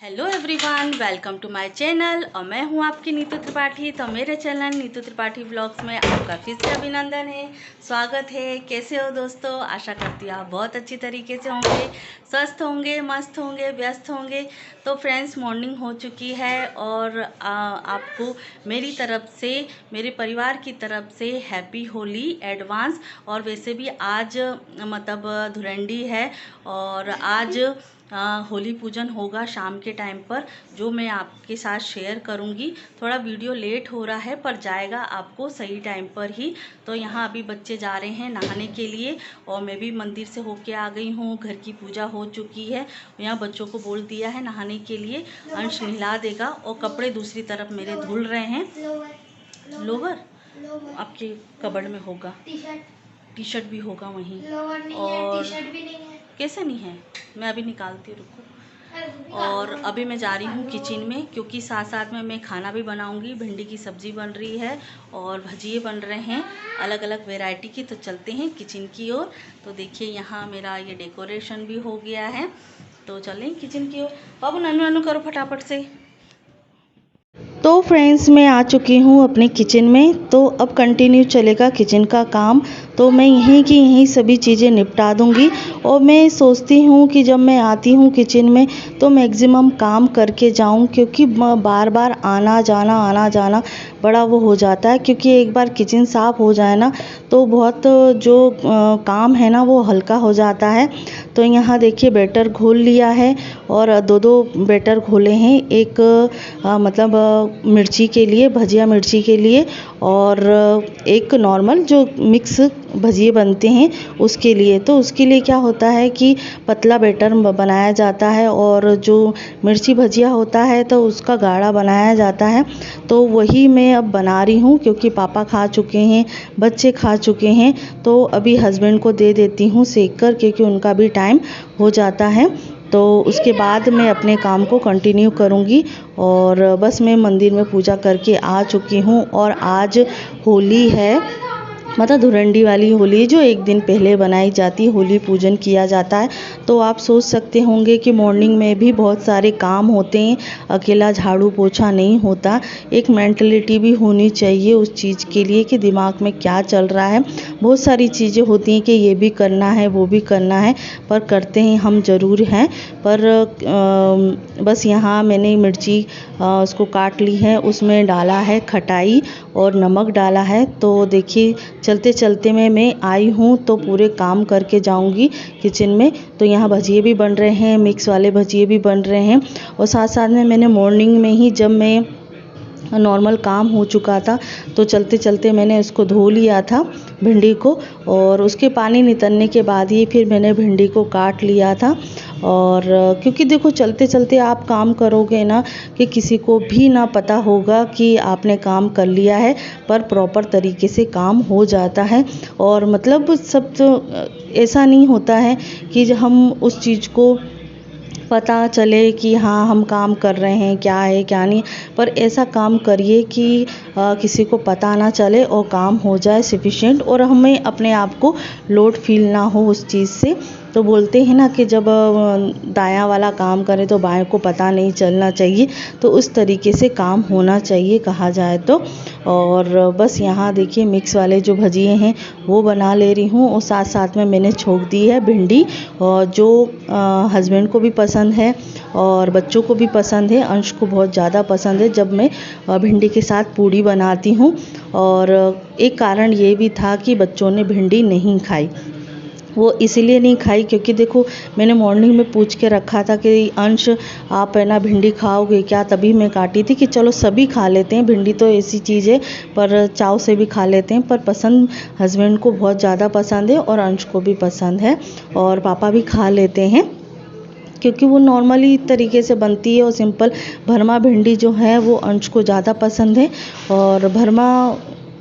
Hello everyone, welcome to my channel. और मैं हूं आपकी नीतू त्रिपाठी। तो मेरे चैनल नीतू त्रिपाठी व्लॉग्स में आपका फिर से अभिनंदन है, स्वागत है। कैसे हो दोस्तों? आशा करती हूँ आप बहुत अच्छी तरीके से होंगे, स्वस्थ होंगे, मस्त होंगे, व्यस्त होंगे। तो फ्रेंड्स, मॉर्निंग हो चुकी है और आपको मेरी तरफ से, मेरे परिवार की तरफ से हैप्पी होली एडवांस। और वैसे भी आज मतलब धुरंडी है और आज होली पूजन होगा शाम के टाइम पर, जो मैं आपके साथ शेयर करूंगी। थोड़ा वीडियो लेट हो रहा है पर जाएगा आपको सही टाइम पर ही। तो यहाँ अभी बच्चे जा रहे हैं नहाने के लिए और मैं भी मंदिर से होके आ गई हूँ। घर की पूजा हो चुकी है। यहाँ बच्चों को बोल दिया है नहाने के लिए, अंश नहला देगा। और कपड़े दूसरी तरफ मेरे धुल रहे हैं। लोवर आपके कबर्ड में होगा, टी शर्ट भी होगा वहीं। और कैसे नहीं है, मैं अभी निकालती हूँ, रुको। और अभी मैं जा रही हूँ किचन में, क्योंकि साथ साथ में मैं खाना भी बनाऊँगी। भिंडी की सब्ज़ी बन रही है और भजिए बन रहे हैं अलग अलग वैरायटी की। तो चलते हैं किचन की ओर। तो देखिए यहाँ मेरा ये डेकोरेशन भी हो गया है। तो चलें किचन की ओर। बाबू नन्नू नन्नू करो फटाफट से। तो फ्रेंड्स, मैं आ चुकी हूँ अपने किचन में। तो अब कंटिन्यू चलेगा किचन का काम। तो मैं यहीं की यहीं सभी चीज़ें निपटा दूँगी। और मैं सोचती हूँ कि जब मैं आती हूँ किचन में तो मैक्सिमम काम करके जाऊँ, क्योंकि बार बार आना जाना बड़ा वो हो जाता है। क्योंकि एक बार किचन साफ़ हो जाए ना तो बहुत जो काम है ना वो हल्का हो जाता है। तो यहाँ देखिए बैटर घोल लिया है और दो बैटर घोले हैं। एक मतलब मिर्ची के लिए, भजिया मिर्ची के लिए, और एक नॉर्मल जो मिक्स भजिए बनते हैं उसके लिए। तो उसके लिए क्या होता है कि पतला बैटर बनाया जाता है और जो मिर्ची भजिया होता है तो उसका गाढ़ा बनाया जाता है। तो वही मैं अब बना रही हूँ, क्योंकि पापा खा चुके हैं, बच्चे खा चुके हैं। तो अभी हस्बैंड को दे देती हूँ सेक कर, क्योंकि उनका भी टाइम हो जाता है। तो उसके बाद मैं अपने काम को कंटिन्यू करूँगी। और बस मैं मंदिर में पूजा करके आ चुकी हूँ। और आज होली है, मतलब धुरंडी वाली होली, जो एक दिन पहले बनाई जाती है, होली पूजन किया जाता है। तो आप सोच सकते होंगे कि मॉर्निंग में भी बहुत सारे काम होते हैं, अकेला झाड़ू पोछा नहीं होता। एक मेंटलिटी भी होनी चाहिए उस चीज़ के लिए कि दिमाग में क्या चल रहा है। बहुत सारी चीज़ें होती हैं कि ये भी करना है, वो भी करना है, पर करते हैं हम ज़रूर हैं। पर बस यहाँ मैंने मिर्ची उसको काट ली है, उसमें डाला है खटाई और नमक डाला है। तो देखिए चलते चलते मैं आई हूँ तो पूरे काम करके जाऊँगी किचन में। तो यहाँ भजिए भी बन रहे हैं, मिक्स वाले भजिए भी बन रहे हैं। और साथ साथ में मैंने मॉर्निंग में ही, जब मैं नॉर्मल काम हो चुका था तो चलते चलते मैंने उसको धो लिया था भिंडी को। और उसके पानी नितरने के बाद ही फिर मैंने भिंडी को काट लिया था। और क्योंकि देखो चलते चलते आप काम करोगे ना कि किसी को भी ना पता होगा कि आपने काम कर लिया है, पर प्रॉपर तरीके से काम हो जाता है। और मतलब सब तो ऐसा नहीं होता है कि हम उस चीज़ को पता चले कि हाँ हम काम कर रहे हैं, क्या है क्या नहीं। पर ऐसा काम करिए कि किसी को पता ना चले और काम हो जाए सफिशिएंट, और हमें अपने आप को लोड फील ना हो उस चीज़ से। तो बोलते हैं ना कि जब दायां वाला काम करे तो बाएं को पता नहीं चलना चाहिए। तो उस तरीके से काम होना चाहिए कहा जाए तो। और बस यहाँ देखिए मिक्स वाले जो भजिए हैं वो बना ले रही हूँ। और साथ साथ में मैंने छोक दी है भिंडी, और जो हस्बैंड को भी पसंद है और बच्चों को भी पसंद है। अंश को बहुत ज़्यादा पसंद है जब मैं भिंडी के साथ पूड़ी बनाती हूँ। और एक कारण ये भी था कि बच्चों ने भिंडी नहीं खाई। वो इसीलिए नहीं खाई क्योंकि देखो मैंने मॉर्निंग में पूछ के रखा था कि अंश आप है ना भिंडी खाओगे क्या, तभी मैं काटी थी कि चलो सभी खा लेते हैं, भिंडी तो ऐसी चीज़ है पर चाव से भी खा लेते हैं। पर पसंद हस्बैंड को बहुत ज़्यादा पसंद है और अंश को भी पसंद है, और पापा भी खा लेते हैं क्योंकि वो नॉर्मली तरीके से बनती है। और सिंपल भरमा भिंडी जो है वो अंश को ज़्यादा पसंद है और भरमा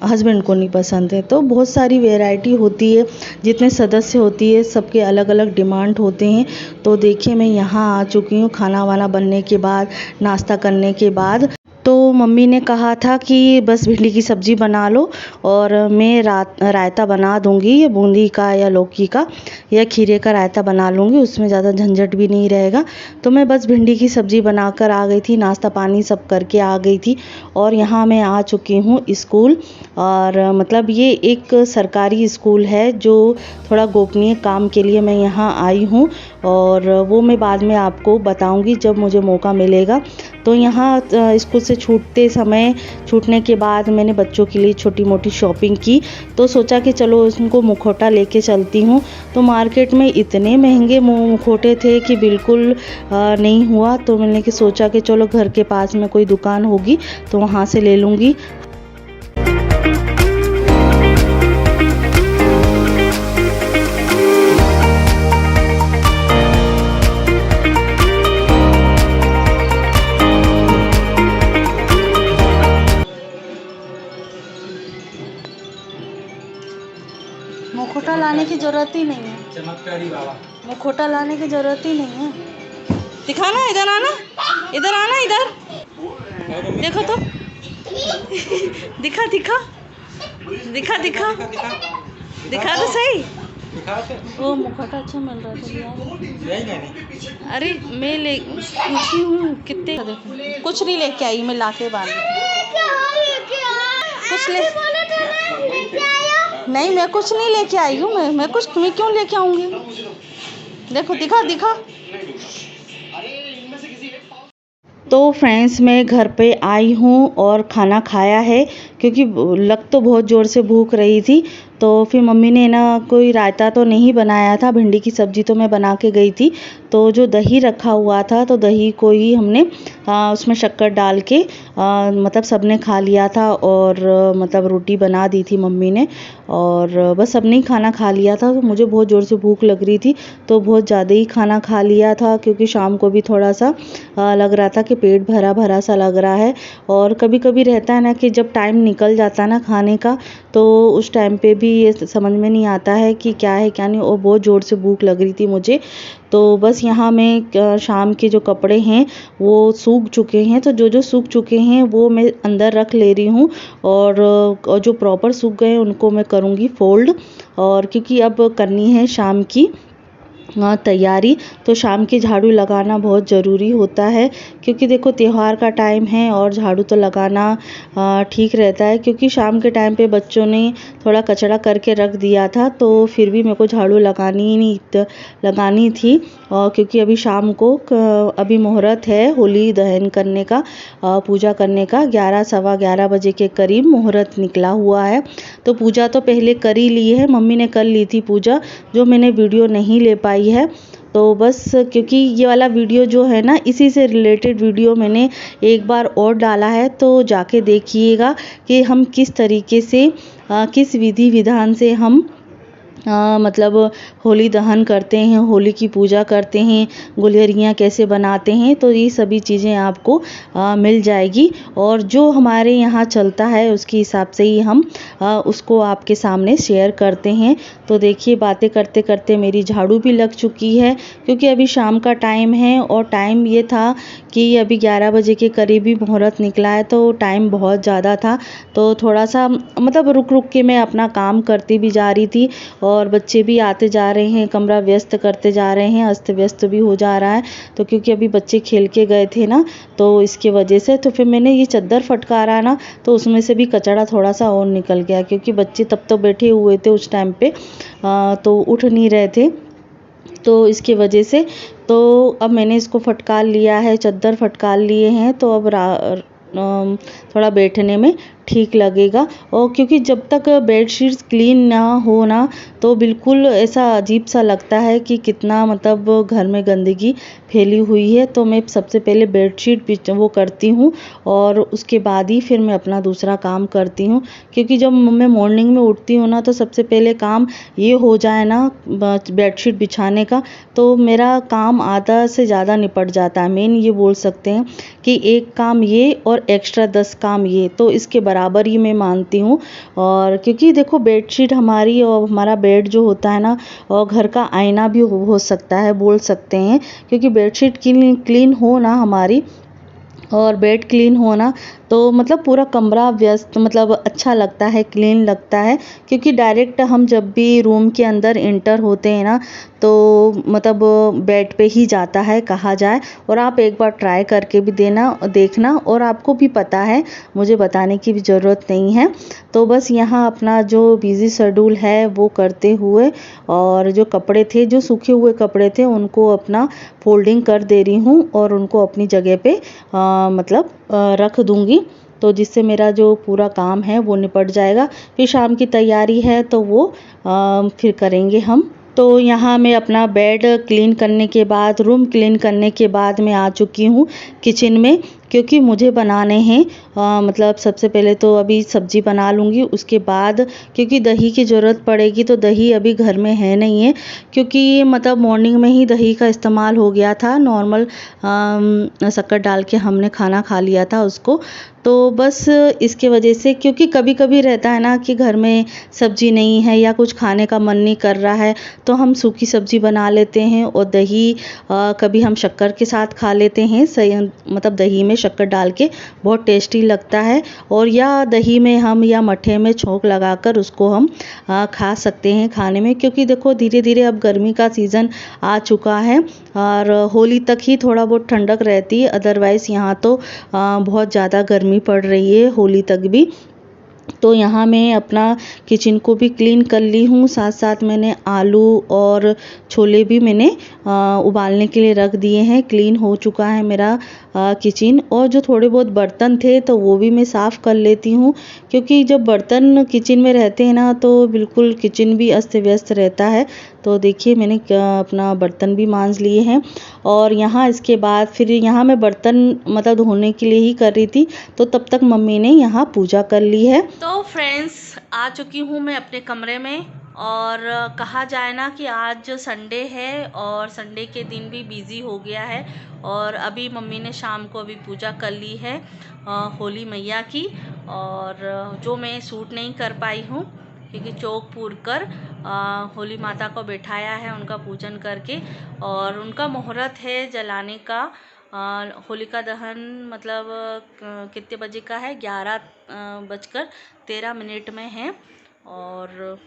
हस्बैंड को नहीं पसंद है। तो बहुत सारी वैरायटी होती है, जितने सदस्य होती है सबके अलग अलग डिमांड होते हैं। तो देखिए मैं यहाँ आ चुकी हूँ खाना वाना बनने के बाद, नाश्ता करने के बाद। तो मम्मी ने कहा था कि बस भिंडी की सब्ज़ी बना लो और मैं रायता बना दूंगी, ये बूंदी का या लौकी का या खीरे का रायता बना लूँगी, उसमें ज़्यादा झंझट भी नहीं रहेगा। तो मैं बस भिंडी की सब्ज़ी बनाकर आ गई थी, नाश्ता पानी सब करके आ गई थी और यहाँ मैं आ चुकी हूँ स्कूल। और मतलब ये एक सरकारी स्कूल है जो थोड़ा गोपनीय काम के लिए मैं यहाँ आई हूँ और वो मैं बाद में आपको बताऊँगी जब मुझे मौका मिलेगा। तो यहाँ स्कूल से छूटने के बाद मैंने बच्चों के लिए छोटी मोटी शॉपिंग की, तो सोचा कि चलो उनको मुखौटा लेके चलती हूँ। तो मार्केट में इतने महंगे मुखौटे थे कि बिल्कुल नहीं हुआ। तो मैंने कि सोचा कि चलो घर के पास में कोई दुकान होगी तो वहाँ से ले लूँगी। मुखौटा लाने की ज़रूरत ही नहीं है, चमत्कारी बाबा। मुखौटा लाने की ज़रूरत ही नहीं है। दिखाना, इधर आना, इधर आना, इधर देखो तो दिखा दिखा दिखा दिखा दिखा तो सही। वो मुखौटा अच्छा मिल रहा था। अरे मैं ले पूछी हूँ कितने, देखो कुछ नहीं लेके आई, मैं लाके बांध कुछ ले नहीं, मैं कुछ नहीं लेके आई हूँ। मैं कुछ, मैं क्यों लेके आऊँगी? देखो दिखा दिखा। तो फ्रेंड्स मैं घर पे आई हूँ और खाना खाया है, क्योंकि लग तो बहुत ज़ोर से भूख रही थी। तो फिर मम्मी ने ना कोई रायता तो नहीं बनाया था, भिंडी की सब्ज़ी तो मैं बना के गई थी। तो जो दही रखा हुआ था तो दही को ही हमने उसमें शक्कर डाल के मतलब सबने खा लिया था और मतलब रोटी बना दी थी मम्मी ने और बस सबने ही खाना खा लिया था। तो मुझे बहुत ज़ोर से भूख लग रही थी तो बहुत ज़्यादा ही खाना खा लिया था, क्योंकि शाम को भी थोड़ा सा लग रहा था कि पेट भरा भरा सा लग रहा है। और कभी कभी रहता है ना कि जब टाइम निकल जाता है ना खाने का, तो उस टाइम पे भी ये समझ में नहीं आता है कि क्या है क्या नहीं, और बहुत ज़ोर से भूख लग रही थी मुझे। तो बस यहाँ मैं शाम के जो कपड़े हैं वो सूख चुके हैं, तो जो जो सूख चुके हैं वो मैं अंदर रख ले रही हूँ और जो प्रॉपर सूख गए हैं उनको मैं करूँगी फोल्ड। और क्योंकि अब करनी है शाम की तैयारी, तो शाम की झाड़ू लगाना बहुत ज़रूरी होता है, क्योंकि देखो त्यौहार का टाइम है और झाड़ू तो लगाना ठीक रहता है। क्योंकि शाम के टाइम पे बच्चों ने थोड़ा कचरा करके रख दिया था, तो फिर भी मेरे को झाड़ू लगानी थी। और क्योंकि अभी शाम को अभी मुहूर्त है होली दहन करने का, पूजा करने का 11 सवा 11 बजे के करीब मुहूर्त निकला हुआ है। तो पूजा तो पहले कर ही ली है, मम्मी ने कर ली थी पूजा, जो मैंने वीडियो नहीं ले पाई है। तो बस क्योंकि ये वाला वीडियो जो है ना, इसी से रिलेटेड वीडियो मैंने एक बार और डाला है, तो जाके देखिएगा कि हम किस तरीके से किस विधि विधान से हम मतलब होली दहन करते हैं, होली की पूजा करते हैं, गुलहरियाँ कैसे बनाते हैं। तो ये सभी चीज़ें आपको मिल जाएगी और जो हमारे यहाँ चलता है उसके हिसाब से ही हम उसको आपके सामने शेयर करते हैं। तो देखिए बातें करते करते मेरी झाड़ू भी लग चुकी है, क्योंकि अभी शाम का टाइम है और टाइम ये था कि अभी 11 बजे के करीब ही मुहूर्त निकला है, तो टाइम बहुत ज़्यादा था। तो थोड़ा सा मतलब रुक रुक के मैं अपना काम करती भी जा रही थी और बच्चे भी आते जा रहे हैं, कमरा व्यस्त करते जा रहे हैं, अस्त व्यस्त भी हो जा रहा है। तो क्योंकि अभी बच्चे खेल के गए थे ना, तो इसके वजह से तो फिर मैंने ये चद्दर फटकारा ना, तो उसमें से भी कचरा थोड़ा सा और निकल गया, क्योंकि बच्चे तब तो बैठे हुए थे उस टाइम पे, तो उठ नहीं रहे थे, तो इसके वजह से। तो अब मैंने इसको फटकार लिया है, चद्दर फटकार लिए हैं, तो अब थोड़ा बैठने में ठीक लगेगा। और क्योंकि जब तक बेडशीट्स क्लीन ना हो ना, तो बिल्कुल ऐसा अजीब सा लगता है कि कितना मतलब घर में गंदगी फैली हुई है। तो मैं सबसे पहले बेडशीट वो करती हूँ और उसके बाद ही फिर मैं अपना दूसरा काम करती हूँ, क्योंकि जब मैं मॉर्निंग में उठती हूँ ना, तो सबसे पहले काम ये हो जाए ना बेडशीट बिछाने का, तो मेरा काम आधा से ज़्यादा निपट जाता है। मेन ये बोल सकते हैं कि एक काम ये और एक्स्ट्रा 10 काम ये, तो इसके बराबर ही मैं मानती हूँ। और क्योंकि देखो बेडशीट हमारी और हमारा बेड जो होता है ना, और घर का आईना भी हो सकता है, बोल सकते हैं, क्योंकि बेडशीट क्लीन हो ना हमारी, और बेड क्लीन होना, तो मतलब पूरा कमरा व्यस्त मतलब अच्छा लगता है, क्लीन लगता है। क्योंकि डायरेक्ट हम जब भी रूम के अंदर इंटर होते हैं ना, तो मतलब बेड पे ही जाता है कहा जाए। और आप एक बार ट्राई करके भी देखना, और आपको भी पता है, मुझे बताने की भी ज़रूरत नहीं है। तो बस यहाँ अपना जो बिज़ी शेड्यूल है वो करते हुए, और जो कपड़े थे, जो सूखे हुए कपड़े थे, उनको अपना फोल्डिंग कर दे रही हूँ और उनको अपनी जगह पे मतलब रख दूँगी। तो जिससे मेरा जो पूरा काम है वो निपट जाएगा। फिर शाम की तैयारी है तो वो फिर करेंगे हम। तो यहाँ मैं अपना बेड क्लीन करने के बाद, रूम क्लीन करने के बाद मैं आ चुकी हूँ किचन में। क्योंकि मुझे बनाने हैं मतलब सबसे पहले तो अभी सब्ज़ी बना लूँगी, उसके बाद क्योंकि दही की ज़रूरत पड़ेगी, तो दही अभी घर में है नहीं है। क्योंकि मतलब मॉर्निंग में ही दही का इस्तेमाल हो गया था, नॉर्मल शक्कर डाल के हमने खाना खा लिया था उसको। तो बस इसके वजह से, क्योंकि कभी कभी रहता है ना कि घर में सब्ज़ी नहीं है या कुछ खाने का मन नहीं कर रहा है, तो हम सूखी सब्ज़ी बना लेते हैं। और दही कभी हम शक्कर के साथ खा लेते हैं, सही मतलब दही में शक्कर डाल के बहुत टेस्टी लगता है। और या दही में हम या मट्ठे में छोंक लगाकर उसको हम खा सकते हैं खाने में। क्योंकि देखो धीरे धीरे अब गर्मी का सीज़न आ चुका है, और होली तक ही थोड़ा बहुत ठंडक रहती है, अदरवाइज़ यहाँ तो बहुत ज़्यादा गर्मी पड़ रही है होली तक भी। तो यहाँ मैं अपना किचन को भी क्लीन कर ली हूँ। साथ साथ मैंने आलू और छोले भी मैंने उबालने के लिए रख दिए हैं। क्लीन हो चुका है मेरा किचन। और जो थोड़े बहुत बर्तन थे तो वो भी मैं साफ़ कर लेती हूँ। क्योंकि जब बर्तन किचन में रहते हैं ना, तो बिल्कुल किचन भी अस्त व्यस्त रहता है। तो देखिए मैंने अपना बर्तन भी मांज लिए हैं। और यहाँ इसके बाद फिर यहाँ मैं बर्तन मतलब धोने के लिए ही कर रही थी, तो तब तक मम्मी ने यहाँ पूजा कर ली है। तो फ्रेंड्स, आ चुकी हूँ मैं अपने कमरे में। और कहा जाए ना कि आज संडे है, और संडे के दिन भी बिज़ी हो गया है। और अभी मम्मी ने शाम को अभी पूजा कर ली है होली मैया की। और जो मैं सूट नहीं कर पाई हूँ, क्योंकि चौक पूर कर होली माता को बैठाया है उनका पूजन करके। और उनका मुहूर्त है जलाने का। होलिका दहन मतलब कितने बजे का है, 11:13 में है। और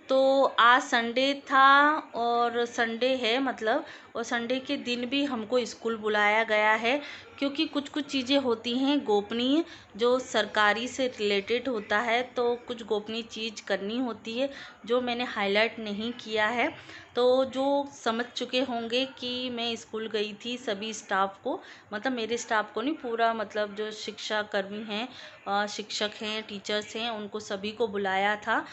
तो आज संडे था, और संडे है मतलब, और संडे के दिन भी हमको स्कूल बुलाया गया है। क्योंकि कुछ कुछ चीज़ें होती हैं गोपनीय, जो सरकारी से रिलेटेड होता है, तो कुछ गोपनीय चीज़ करनी होती है जो मैंने हाईलाइट नहीं किया है। तो जो समझ चुके होंगे कि मैं स्कूल गई थी, सभी स्टाफ को, मतलब मेरे स्टाफ को नहीं, पूरा मतलब जो शिक्षा कर्मी हैं, शिक्षक हैं, टीचर्स हैं, उनको सभी को बुलाया था।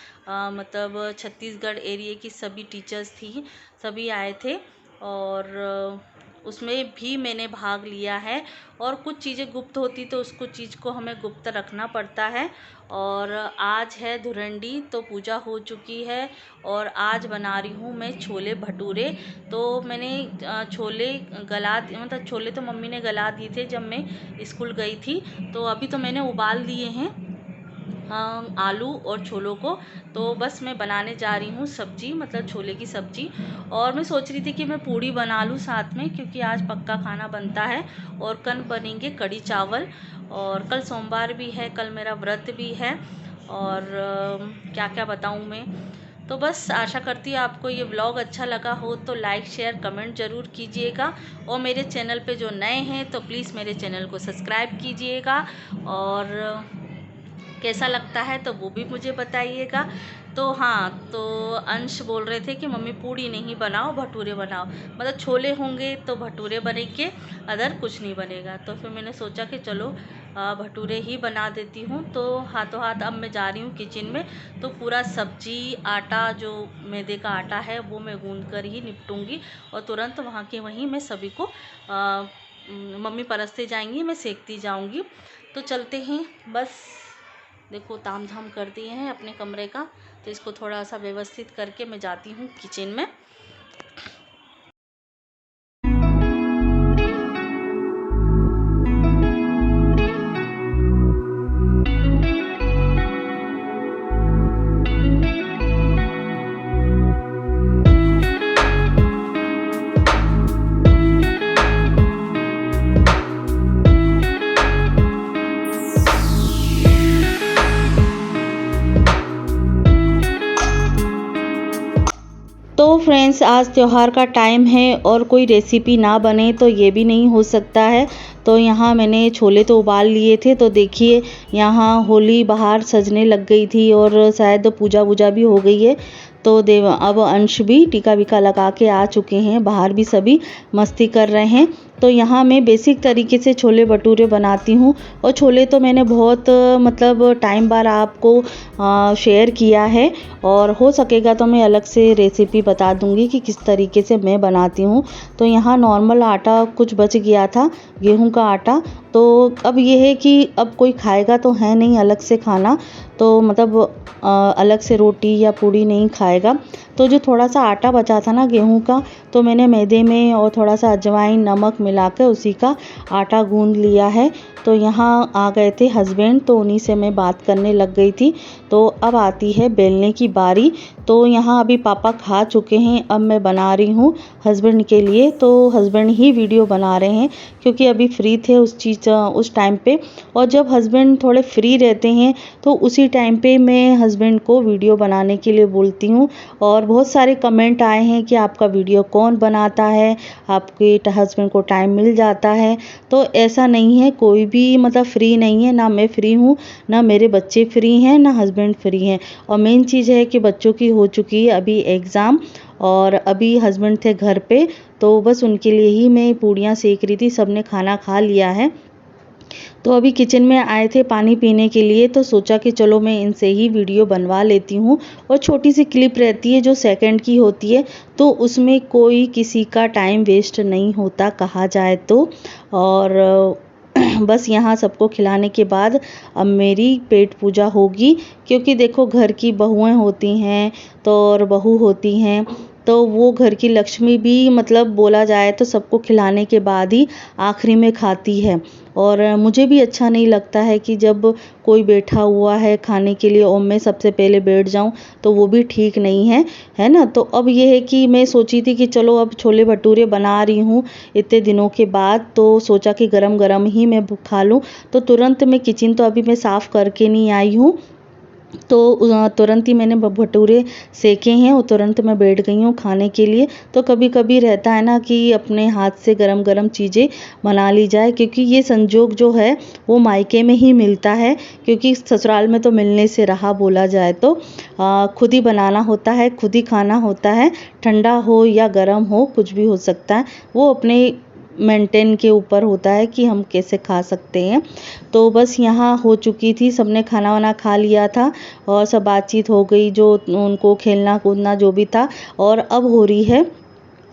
मतलब छत्तीसगढ़ एरिया की सभी टीचर्स थी, सभी आए थे। और उसमें भी मैंने भाग लिया है। और कुछ चीज़ें गुप्त होती तो उसको चीज़ को हमें गुप्त रखना पड़ता है। और आज है धुरंडी, तो पूजा हो चुकी है। और आज बना रही हूँ मैं छोले भटूरे। तो मैंने छोले मतलब छोले तो मम्मी ने गला दिए थे जब मैं स्कूल गई थी। तो अभी तो मैंने उबाल दिए हैं आलू और छोलों को। तो बस मैं बनाने जा रही हूँ सब्जी, मतलब छोले की सब्जी। और मैं सोच रही थी कि मैं पूड़ी बना लूँ साथ में, क्योंकि आज पक्का खाना बनता है। और कल बनेंगे कढ़ी चावल। और कल सोमवार भी है, कल मेरा व्रत भी है। और क्या क्या बताऊँ मैं। तो बस आशा करती हूँ आपको ये व्लॉग अच्छा लगा हो, तो लाइक शेयर कमेंट ज़रूर कीजिएगा। और मेरे चैनल पे जो नए हैं तो प्लीज़ मेरे चैनल को सब्सक्राइब कीजिएगा। और कैसा लगता है तो वो भी मुझे बताइएगा। तो हाँ, तो अंश बोल रहे थे कि मम्मी पूड़ी नहीं बनाओ, भटूरे बनाओ। मतलब छोले होंगे तो भटूरे बनेंगे, अदर कुछ नहीं बनेगा। तो फिर मैंने सोचा कि चलो भटूरे ही बना देती हूँ। तो हाथों हाथ अब मैं जा रही हूँ किचन में। तो पूरा सब्जी आटा, जो मैदे का आटा है, वो मैं गूँध कर ही निपटूँगी। और तुरंत वहाँ के वहीं मैं सभी को मम्मी परसते जाएंगी, मैं सेकती जाऊँगी। तो चलते हैं बस। देखो ताम झाम कर दिए हैं अपने कमरे का, तो इसको थोड़ा सा व्यवस्थित करके मैं जाती हूँ किचन में। फ्रेंड्स, आज त्यौहार का टाइम है और कोई रेसिपी ना बने तो ये भी नहीं हो सकता है। तो यहाँ मैंने छोले तो उबाल लिए थे, तो देखिए यहाँ होली बाहर सजने लग गई थी और शायद पूजा वूजा भी हो गई है। तो अब अंश भी टीका वीका लगा के आ चुके हैं, बाहर भी सभी मस्ती कर रहे हैं। तो यहाँ मैं बेसिक तरीके से छोले भटूरे बनाती हूँ और छोले तो मैंने बहुत मतलब टाइम बार आपको शेयर किया है और हो सकेगा तो मैं अलग से रेसिपी बता दूँगी कि किस तरीके से मैं बनाती हूँ। तो यहाँ नॉर्मल आटा कुछ बच गया था, गेहूं का आटा। तो अब ये है कि अब कोई खाएगा तो है नहीं अलग से खाना, तो मतलब अलग से रोटी या पूड़ी नहीं खाएगा। तो जो थोड़ा सा आटा बचा था ना गेहूं का, तो मैंने मैदे में और थोड़ा सा अजवाइन नमक मिलाकर उसी का आटा गूंद लिया है। तो यहाँ आ गए थे हस्बैंड, तो उन्हीं से मैं बात करने लग गई थी। तो अब आती है बेलने की बारी। तो यहाँ अभी पापा खा चुके हैं, अब मैं बना रही हूँ हस्बैंड के लिए। तो हस्बैंड ही वीडियो बना रहे हैं क्योंकि अभी फ्री थे उस टाइम पे। और जब हस्बैंड थोड़े फ्री रहते हैं तो उसी टाइम पे मैं हस्बैंड को वीडियो बनाने के लिए बोलती हूँ। और बहुत सारे कमेंट आए हैं कि आपका वीडियो कौन बनाता है, आपके हस्बैंड को टाइम मिल जाता है। तो ऐसा नहीं है, कोई भी मतलब फ्री नहीं है, ना मैं फ्री हूँ, ना मेरे बच्चे फ्री हैं, ना हस्बैंड फ्री हैं। और मेन चीज़ है कि बच्चों की हो चुकी है अभी एग्ज़ाम और अभी हस्बैंड थे घर पे, तो बस उनके लिए ही मैं पूड़ियाँ सेक रही थी। सबने खाना खा लिया है। तो अभी किचन में आए थे पानी पीने के लिए, तो सोचा कि चलो मैं इनसे ही वीडियो बनवा लेती हूँ। और छोटी सी क्लिप रहती है जो सेकंड की होती है, तो उसमें कोई किसी का टाइम वेस्ट नहीं होता कहा जाए तो। और बस यहाँ सबको खिलाने के बाद अब मेरी पेट पूजा होगी, क्योंकि देखो घर की बहुएं होती हैं तो और बहू होती हैं, तो वो घर की लक्ष्मी भी मतलब बोला जाए तो सबको खिलाने के बाद ही आखिरी में खाती है। और मुझे भी अच्छा नहीं लगता है कि जब कोई बैठा हुआ है खाने के लिए और मैं सबसे पहले बैठ जाऊं, तो वो भी ठीक नहीं है, है ना। तो अब ये है कि मैं सोची थी कि चलो अब छोले भटूरे बना रही हूँ इतने दिनों के बाद, तो सोचा कि गरम गरम ही मैं खा लूँ। तो तुरंत मैं किचन तो अभी मैं साफ़ करके नहीं आई हूँ, तो तुरंत ही मैंने भटूरे सेके हैं और तुरंत मैं बैठ गई हूँ खाने के लिए। तो कभी कभी रहता है ना कि अपने हाथ से गरम गरम चीज़ें बना ली जाए, क्योंकि ये संजोग जो है वो मायके में ही मिलता है, क्योंकि ससुराल में तो मिलने से रहा बोला जाए तो। खुद ही बनाना होता है, खुद ही खाना होता है, ठंडा हो या गरम हो कुछ भी हो सकता है, वो अपने मेंटेन के ऊपर होता है कि हम कैसे खा सकते हैं। तो बस यहाँ हो चुकी थी, सबने खाना वाना खा लिया था और सब बातचीत हो गई, जो उनको खेलना कूदना जो भी था। और अब हो रही है,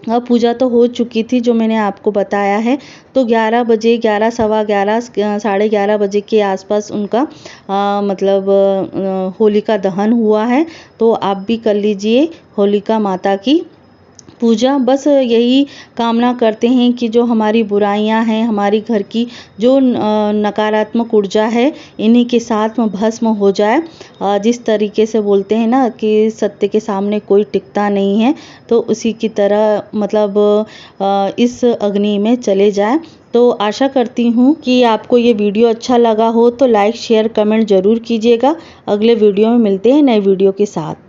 अब पूजा तो हो चुकी थी जो मैंने आपको बताया है। तो 11 बजे, 11 सवा 11 साढ़े 11 बजे के आसपास उनका मतलब होलिका दहन हुआ है। तो आप भी कर लीजिए होलिका माता की पूजा। बस यही कामना करते हैं कि जो हमारी बुराइयां हैं, हमारी घर की जो नकारात्मक ऊर्जा है, इन्हीं के साथ में भस्म हो जाए। जिस तरीके से बोलते हैं ना कि सत्य के सामने कोई टिकता नहीं है, तो उसी की तरह मतलब इस अग्नि में चले जाए। तो आशा करती हूँ कि आपको ये वीडियो अच्छा लगा हो, तो लाइक शेयर कमेंट ज़रूर कीजिएगा। अगले वीडियो में मिलते हैं नए वीडियो के साथ।